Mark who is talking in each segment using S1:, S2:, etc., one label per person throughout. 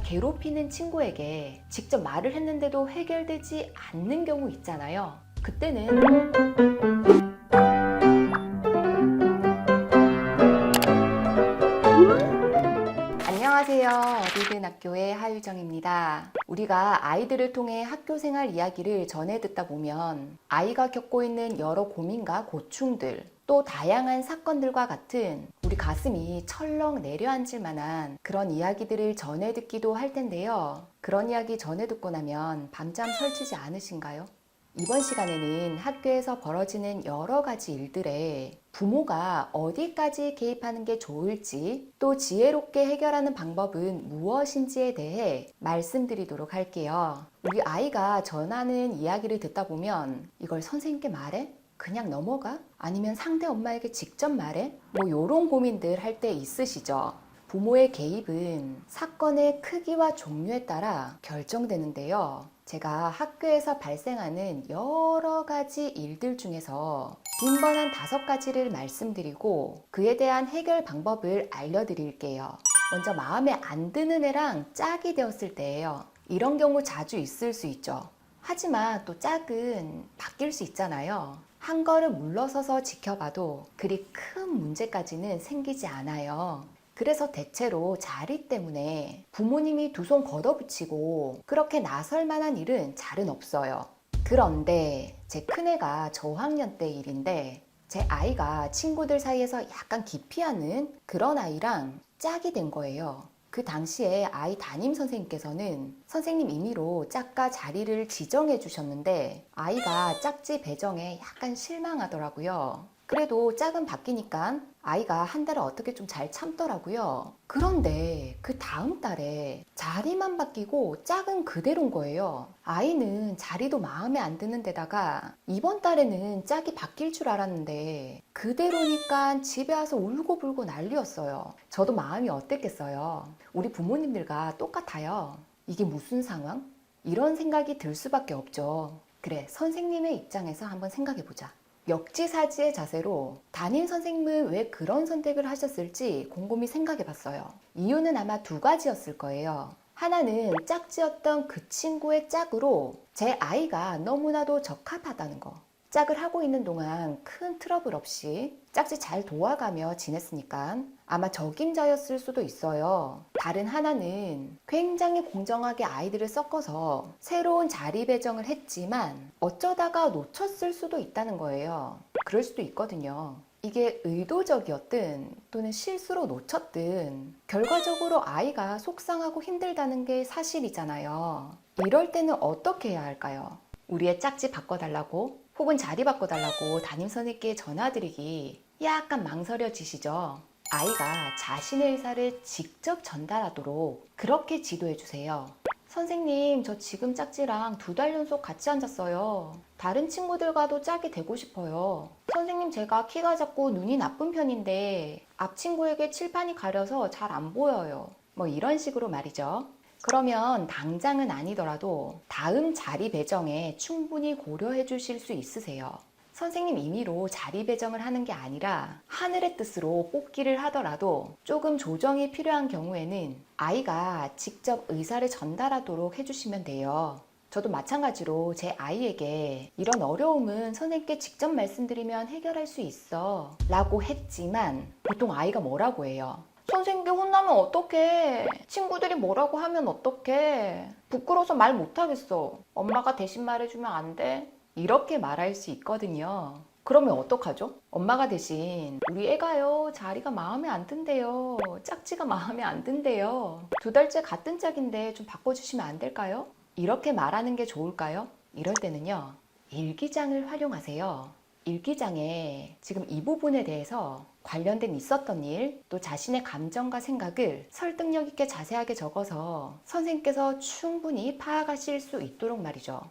S1: 괴롭히는 친구에게 직접 말을 했는데도 해결되지 않는 경우 있잖아요. 그때는 안녕하세요. 어디든 학교의 하유정입니다. 우리가 아이들을 통해 학교 생활 이야기를 전해 듣다 보면 아이가 겪고 있는 여러 고민과 고충들, 또 다양한 사건들과 같은 우리 가슴이 철렁 내려앉을 만한 그런 이야기들을 전해 듣기도 할 텐데요. 그런 이야기 전해 듣고 나면 밤잠 설치지 않으신가요? 이번 시간에는 학교에서 벌어지는 여러 가지 일들에 부모가 어디까지 개입하는 게 좋을지, 또 지혜롭게 해결하는 방법은 무엇인지에 대해 말씀드리도록 할게요. 우리 아이가 전하는 이야기를 듣다 보면 이걸 선생님께 말해? 그냥 넘어가? 아니면 상대 엄마에게 직접 말해? 뭐 이런 고민들 할 때 있으시죠? 부모의 개입은 사건의 크기와 종류에 따라 결정되는데요. 제가 학교에서 발생하는 여러 가지 일들 중에서 빈번한 5가지를 말씀드리고 그에 대한 해결 방법을 알려드릴게요. 먼저 마음에 안 드는 애랑 짝이 되었을 때예요. 이런 경우 자주 있을 수 있죠. 하지만 또 짝은 바뀔 수 있잖아요. 한 걸음 물러서서 지켜봐도 그리 큰 문제까지는 생기지 않아요. 그래서 대체로 자리 때문에 부모님이 두 손 걷어붙이고 그렇게 나설 만한 일은 잘은 없어요. 그런데 제 큰애가 저학년 때 일인데 제 아이가 친구들 사이에서 약간 기피하는 그런 아이랑 짝이 된 거예요. 그 당시에 아이 담임 선생님께서는 선생님 임의로 짝과 자리를 지정해 주셨는데 아이가 짝지 배정에 약간 실망하더라고요. 그래도 짝은 바뀌니까 아이가 한 달을 어떻게 좀 잘 참더라고요. 그런데 그 다음 달에 자리만 바뀌고 짝은 그대로인 거예요. 아이는 자리도 마음에 안 드는 데다가 이번 달에는 짝이 바뀔 줄 알았는데 그대로니까 집에 와서 울고불고 난리였어요. 저도 마음이 어땠겠어요. 우리 부모님들과 똑같아요. 이게 무슨 상황? 이런 생각이 들 수밖에 없죠. 그래, 선생님의 입장에서 한번 생각해보자. 역지사지의 자세로 담임 선생님은 왜 그런 선택을 하셨을지 곰곰이 생각해 봤어요. 이유는 아마 2가지였을 거예요. 하나는 짝지였던 그 친구의 짝으로 제 아이가 너무나도 적합하다는 거. 짝을 하고 있는 동안 큰 트러블 없이 짝지 잘 도와가며 지냈으니까 아마 적임자였을 수도 있어요. 다른 하나는 굉장히 공정하게 아이들을 섞어서 새로운 자리 배정을 했지만 어쩌다가 놓쳤을 수도 있다는 거예요. 그럴 수도 있거든요. 이게 의도적이었든 또는 실수로 놓쳤든 결과적으로 아이가 속상하고 힘들다는 게 사실이잖아요. 이럴 때는 어떻게 해야 할까요? 우리의 짝지 바꿔달라고 혹은 자리 바꿔달라고 담임선생님께 전화드리기 약간 망설여지시죠? 아이가 자신의 의사를 직접 전달하도록 그렇게 지도해 주세요. 선생님, 저 지금 짝지랑 2달 연속 같이 앉았어요. 다른 친구들과도 짝이 되고 싶어요. 선생님, 제가 키가 작고 눈이 나쁜 편인데 앞 친구에게 칠판이 가려서 잘 안 보여요. 뭐 이런 식으로 말이죠. 그러면 당장은 아니더라도 다음 자리 배정에 충분히 고려해 주실 수 있으세요. 선생님 임의로 자리 배정을 하는 게 아니라 하늘의 뜻으로 뽑기를 하더라도 조금 조정이 필요한 경우에는 아이가 직접 의사를 전달하도록 해주시면 돼요. 저도 마찬가지로 제 아이에게 이런 어려움은 선생님께 직접 말씀드리면 해결할 수 있어 라고 했지만 보통 아이가 뭐라고 해요? 선생님께 혼나면 어떡해? 친구들이 뭐라고 하면 어떡해? 부끄러워서 말 못하겠어. 엄마가 대신 말해주면 안 돼? 이렇게 말할 수 있거든요. 그러면 어떡하죠? 엄마가 대신 우리 애가요 자리가 마음에 안 든대요. 짝지가 마음에 안 든대요. 2달째 같은 짝인데 좀 바꿔주시면 안 될까요? 이렇게 말하는 게 좋을까요? 이럴 때는요 일기장을 활용하세요. 일기장에 지금 이 부분에 대해서 관련된 있었던 일, 또 자신의 감정과 생각을 설득력 있게 자세하게 적어서 선생님께서 충분히 파악하실 수 있도록 말이죠.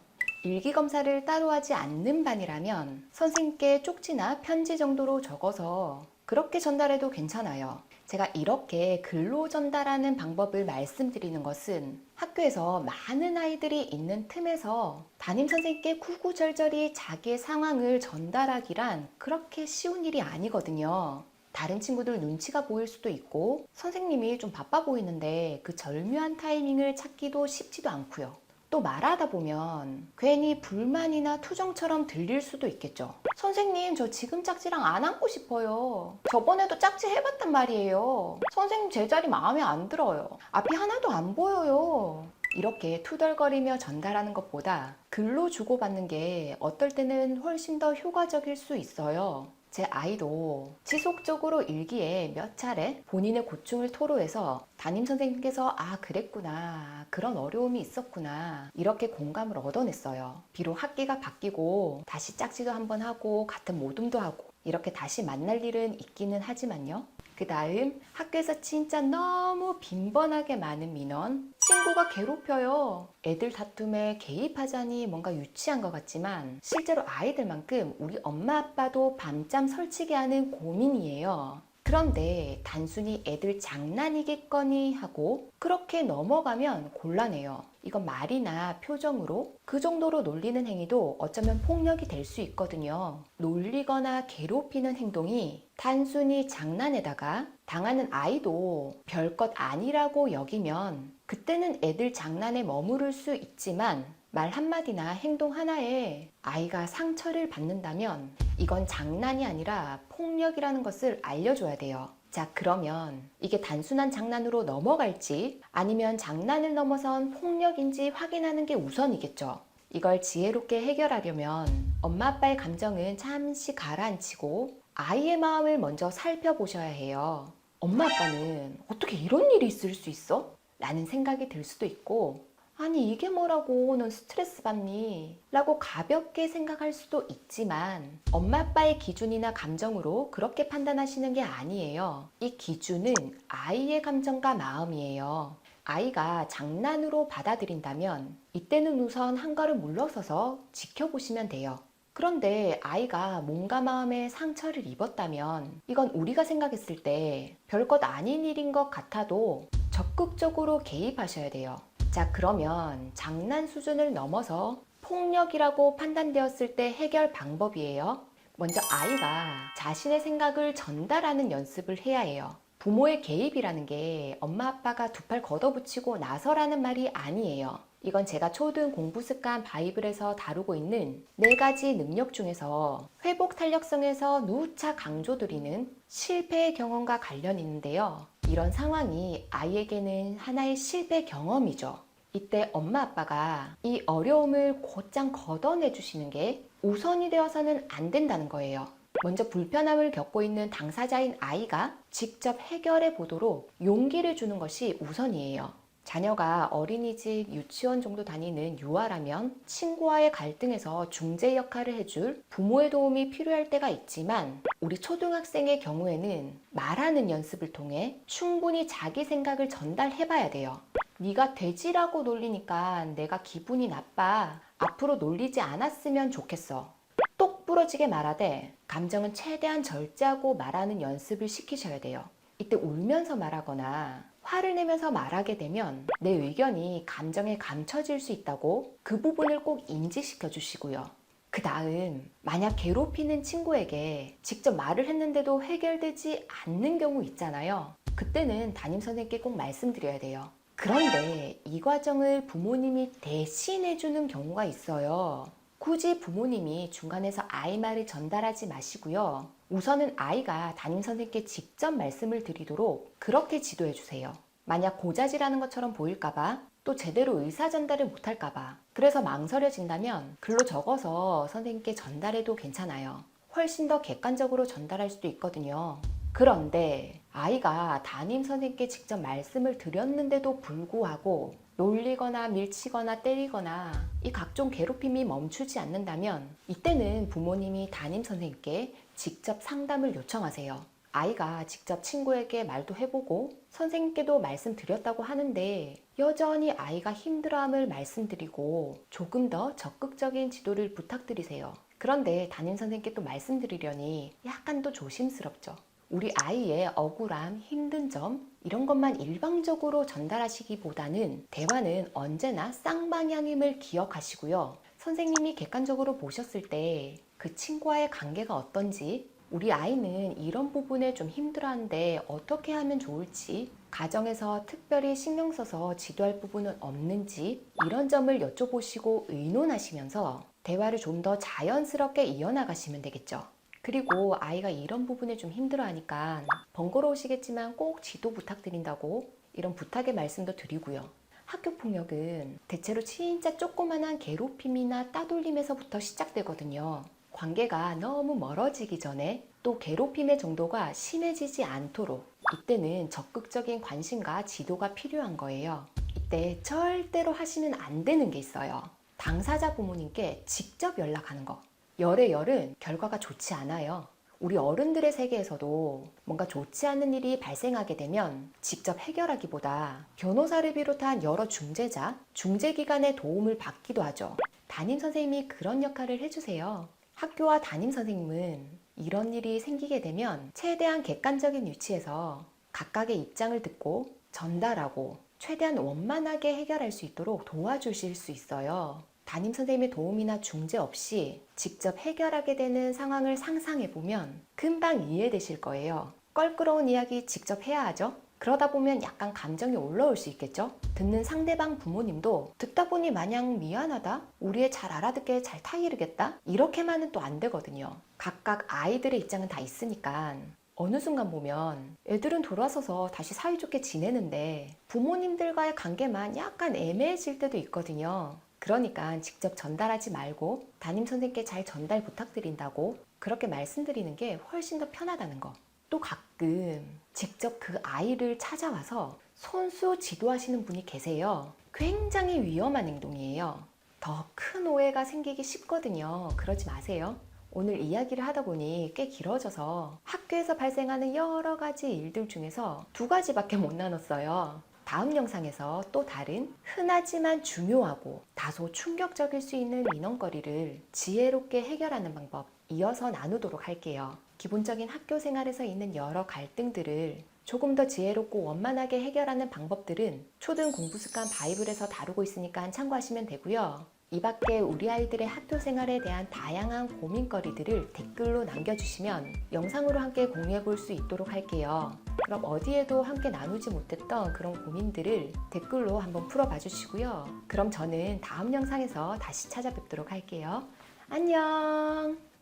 S1: 일기검사를 따로 하지 않는 반이라면 선생님께 쪽지나 편지 정도로 적어서 그렇게 전달해도 괜찮아요. 제가 이렇게 글로 전달하는 방법을 말씀드리는 것은 학교에서 많은 아이들이 있는 틈에서 담임 선생님께 구구절절히 자기의 상황을 전달하기란 그렇게 쉬운 일이 아니거든요. 다른 친구들 눈치가 보일 수도 있고 선생님이 좀 바빠 보이는데 그 절묘한 타이밍을 찾기도 쉽지도 않고요. 또 말하다 보면 괜히 불만이나 투정처럼 들릴 수도 있겠죠. 선생님, 저 지금 짝지랑 안 안고 싶어요. 저번에도 짝지 해봤단 말이에요. 선생님, 제 자리 마음에 안 들어요. 앞이 하나도 안 보여요. 이렇게 투덜거리며 전달하는 것보다 글로 주고받는 게 어떨 때는 훨씬 더 효과적일 수 있어요. 제 아이도 지속적으로 일기에 몇 차례 본인의 고충을 토로해서 담임선생님께서 아, 그랬구나, 그런 어려움이 있었구나, 이렇게 공감을 얻어냈어요. 비록 학기가 바뀌고 다시 짝지도 한번 하고 같은 모둠도 하고 이렇게 다시 만날 일은 있기는 하지만요. 그 다음 학교에서 진짜 너무 빈번하게 많은 민원, 친구가 괴롭혀요. 애들 다툼에 개입하자니 뭔가 유치한 것 같지만 실제로 아이들만큼 우리 엄마 아빠도 밤잠 설치게 하는 고민이에요. 그런데 단순히 애들 장난이겠거니 하고 그렇게 넘어가면 곤란해요. 이건 말이나 표정으로 그 정도로 놀리는 행위도 어쩌면 폭력이 될 수 있거든요. 놀리거나 괴롭히는 행동이 단순히 장난에다가 당하는 아이도 별것 아니라고 여기면 그때는 애들 장난에 머무를 수 있지만 말 한마디나 행동 하나에 아이가 상처를 받는다면 이건 장난이 아니라 폭력이라는 것을 알려줘야 돼요. 자, 그러면 이게 단순한 장난으로 넘어갈지 아니면 장난을 넘어선 폭력인지 확인하는 게 우선이겠죠. 이걸 지혜롭게 해결하려면 엄마 아빠의 감정은 잠시 가라앉히고 아이의 마음을 먼저 살펴보셔야 해요. 엄마 아빠는 어떻게 이런 일이 있을 수 있어? 라는 생각이 들 수도 있고, 아니 이게 뭐라고 넌 스트레스 받니? 라고 가볍게 생각할 수도 있지만 엄마 아빠의 기준이나 감정으로 그렇게 판단하시는 게 아니에요. 이 기준은 아이의 감정과 마음이에요. 아이가 장난으로 받아들인다면 이때는 우선 한 걸음 물러서서 지켜보시면 돼요. 그런데 아이가 몸과 마음에 상처를 입었다면 이건 우리가 생각했을 때 별것 아닌 일인 것 같아도 적극적으로 개입하셔야 돼요. 자, 그러면 장난 수준을 넘어서 폭력이라고 판단되었을 때 해결 방법이에요. 먼저 아이가 자신의 생각을 전달하는 연습을 해야 해요. 부모의 개입이라는 게 엄마 아빠가 두 팔 걷어붙이고 나서라는 말이 아니에요. 이건 제가 초등 공부 습관 바이블에서 다루고 있는 4가지 능력 중에서 회복 탄력성에서 누차 강조드리는 실패의 경험과 관련이 있는데요. 이런 상황이 아이에게는 하나의 실패 경험이죠. 이때 엄마 아빠가 이 어려움을 곧장 걷어내 주시는 게 우선이 되어서는 안 된다는 거예요. 먼저 불편함을 겪고 있는 당사자인 아이가 직접 해결해 보도록 용기를 주는 것이 우선이에요. 자녀가 어린이집, 유치원 정도 다니는 유아라면 친구와의 갈등에서 중재 역할을 해줄 부모의 도움이 필요할 때가 있지만 우리 초등학생의 경우에는 말하는 연습을 통해 충분히 자기 생각을 전달해 봐야 돼요. 네가 돼지라고 놀리니까 내가 기분이 나빠. 앞으로 놀리지 않았으면 좋겠어. 똑 부러지게 말하되 감정은 최대한 절제하고 말하는 연습을 시키셔야 돼요. 이때 울면서 말하거나 화를 내면서 말하게 되면 내 의견이 감정에 감춰질 수 있다고 그 부분을 꼭 인지시켜 주시고요. 그 다음 만약 괴롭히는 친구에게 직접 말을 했는데도 해결되지 않는 경우 있잖아요. 그때는 담임선생님께 꼭 말씀드려야 돼요. 그런데 이 과정을 부모님이 대신해 주는 경우가 있어요. 굳이 부모님이 중간에서 아이 말을 전달하지 마시고요. 우선은 아이가 담임선생님께 직접 말씀을 드리도록 그렇게 지도해 주세요. 만약 고자질하는 것처럼 보일까봐 또 제대로 의사 전달을 못할까봐 그래서 망설여진다면 글로 적어서 선생님께 전달해도 괜찮아요. 훨씬 더 객관적으로 전달할 수도 있거든요. 그런데 아이가 담임선생님께 직접 말씀을 드렸는데도 불구하고 놀리거나 밀치거나 때리거나 이 각종 괴롭힘이 멈추지 않는다면 이때는 부모님이 담임선생님께 직접 상담을 요청하세요. 아이가 직접 친구에게 말도 해보고 선생님께도 말씀드렸다고 하는데 여전히 아이가 힘들어함을 말씀드리고 조금 더 적극적인 지도를 부탁드리세요. 그런데 담임선생님께 또 말씀드리려니 약간 또 조심스럽죠. 우리 아이의 억울함, 힘든 점 이런 것만 일방적으로 전달하시기보다는 대화는 언제나 쌍방향임을 기억하시고요. 선생님이 객관적으로 보셨을 때 그 친구와의 관계가 어떤지 우리 아이는 이런 부분에 좀 힘들어하는데 어떻게 하면 좋을지, 가정에서 특별히 신경 써서 지도할 부분은 없는지 이런 점을 여쭤보시고 의논하시면서 대화를 좀 더 자연스럽게 이어나가시면 되겠죠. 그리고 아이가 이런 부분에 좀 힘들어하니까 번거로우시겠지만 꼭 지도 부탁드린다고 이런 부탁의 말씀도 드리고요. 학교폭력은 대체로 진짜 조그만한 괴롭힘이나 따돌림에서부터 시작되거든요. 관계가 너무 멀어지기 전에 또 괴롭힘의 정도가 심해지지 않도록 이때는 적극적인 관심과 지도가 필요한 거예요. 이때 절대로 하시면 안 되는 게 있어요. 당사자 부모님께 직접 연락하는 거. 열의 열은 결과가 좋지 않아요. 우리 어른들의 세계에서도 뭔가 좋지 않은 일이 발생하게 되면 직접 해결하기보다 변호사를 비롯한 여러 중재자, 중재기관의 도움을 받기도 하죠. 담임 선생님이 그런 역할을 해주세요. 학교와 담임 선생님은 이런 일이 생기게 되면 최대한 객관적인 위치에서 각각의 입장을 듣고 전달하고 최대한 원만하게 해결할 수 있도록 도와주실 수 있어요. 담임 선생님의 도움이나 중재 없이 직접 해결하게 되는 상황을 상상해 보면 금방 이해되실 거예요. 껄끄러운 이야기 직접 해야 하죠. 그러다 보면 약간 감정이 올라올 수 있겠죠. 듣는 상대방 부모님도 듣다 보니 마냥 미안하다, 우리 애 잘 알아듣게 잘 타이르겠다, 이렇게만은 또 안 되거든요. 각각 아이들의 입장은 다 있으니까 어느 순간 보면 애들은 돌아서서 다시 사이좋게 지내는데 부모님들과의 관계만 약간 애매해질 때도 있거든요. 그러니까 직접 전달하지 말고 담임 선생님께 잘 전달 부탁드린다고 그렇게 말씀드리는 게 훨씬 더 편하다는 거. 또 가끔 직접 그 아이를 찾아와서 손수 지도하시는 분이 계세요. 굉장히 위험한 행동이에요. 더 큰 오해가 생기기 쉽거든요. 그러지 마세요. 오늘 이야기를 하다 보니 꽤 길어져서 학교에서 발생하는 여러 가지 일들 중에서 2가지밖에 못 나눴어요. 다음 영상에서 또 다른 흔하지만 중요하고 다소 충격적일 수 있는 민원거리를 지혜롭게 해결하는 방법 이어서 나누도록 할게요. 기본적인 학교 생활에서 있는 여러 갈등들을 조금 더 지혜롭고 원만하게 해결하는 방법들은 초등 공부습관 바이블에서 다루고 있으니까 참고하시면 되고요. 이 밖에 우리 아이들의 학교 생활에 대한 다양한 고민거리들을 댓글로 남겨주시면 영상으로 함께 공유해 볼 수 있도록 할게요. 그럼 어디에도 함께 나누지 못했던 그런 고민들을 댓글로 한번 풀어봐 주시고요. 그럼 저는 다음 영상에서 다시 찾아뵙도록 할게요. 안녕!